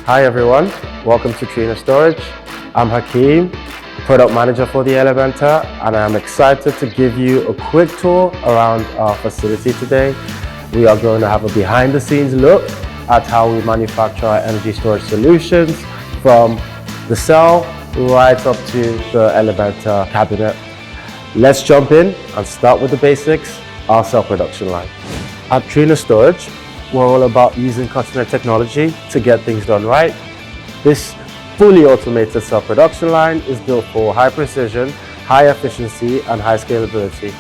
Hi everyone, welcome to Trina Storage. I'm Hakeem, Product Manager for the Elementor, and I'm excited to give you a quick tour around our facility today. We are going to have a behind the scenes look at how we manufacture our energy storage solutions from the cell right up to the Elementor cabinet. Let's jump in and start with the basics, our cell production line. At Trina Storage, we're all about using cutting-edge technology to get things done right. This fully automated cell production line is built for high precision, high efficiency, and high scalability.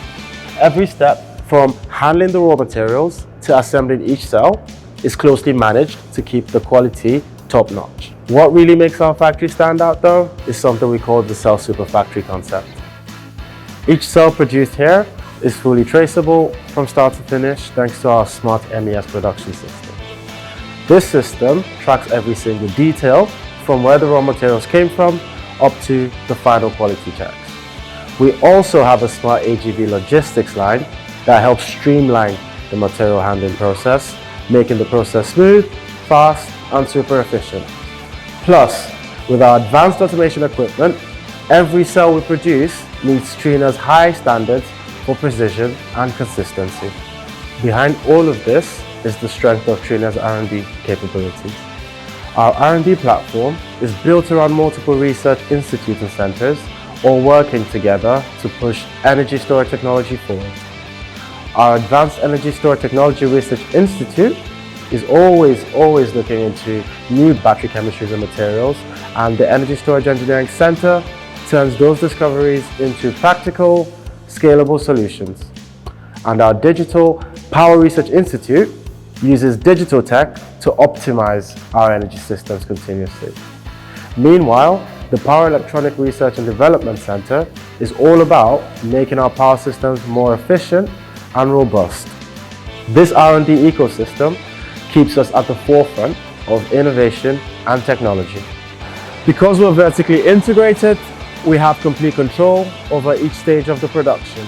Every step from handling the raw materials to assembling each cell is closely managed to keep the quality top-notch. What really makes our factory stand out though is something we call the cell super factory concept. Each cell produced here is fully traceable from start to finish thanks to our smart MES production system. This system tracks every single detail from where the raw materials came from up to the final quality checks. We also have a smart AGV logistics line that helps streamline the material handling process, making the process smooth, fast, and super efficient. Plus, with our advanced automation equipment, every cell we produce meets Trina's high standards for precision and consistency. Behind all of this is the strength of Trina's R&D capabilities. Our R&D platform is built around multiple research institutes and centers, all working together to push energy storage technology forward. Our Advanced Energy Storage Technology Research Institute is always looking into new battery chemistries and materials, and the Energy Storage Engineering Center turns those discoveries into practical, scalable solutions. And our Digital Power Research Institute uses digital tech to optimize our energy systems continuously. Meanwhile, the Power Electronic Research and Development Center is all about making our power systems more efficient and robust. This R&D ecosystem keeps us at the forefront of innovation and technology. Because we're vertically integrated, we have complete control over each stage of the production,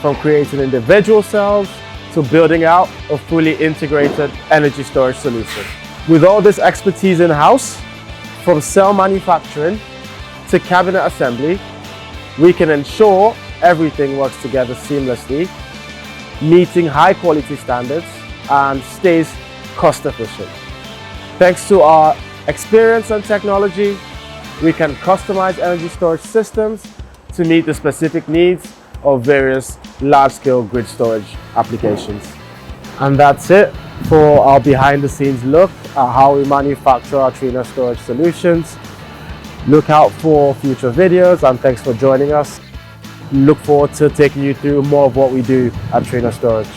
from creating individual cells to building out a fully integrated energy storage solution. With all this expertise in-house, from cell manufacturing to cabinet assembly, we can ensure everything works together seamlessly, meeting high quality standards and stays cost efficient. Thanks to our experience and technology, we can customize energy storage systems to meet the specific needs of various large-scale grid storage applications. And that's it for our behind-the-scenes look at how we manufacture our Trina storage solutions. Look out for future videos, and thanks for joining us. Look forward to taking you through more of what we do at Trina Storage.